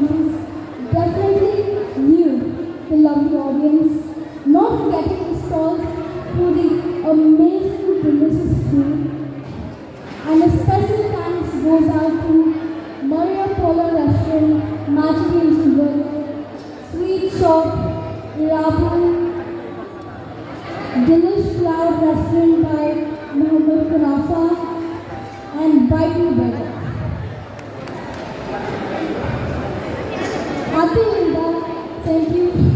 performances definitely knew the lovely audience, not forgetting the stalls for the amazing delicious food. And a special thanks goes out to Maria Polo Restaurant, Magic Interval, Sweet Shop, Irabu, Delish Cloud Restaurant by Muhammad Kunafa, and Bite Me Better. Ati Linda, thank you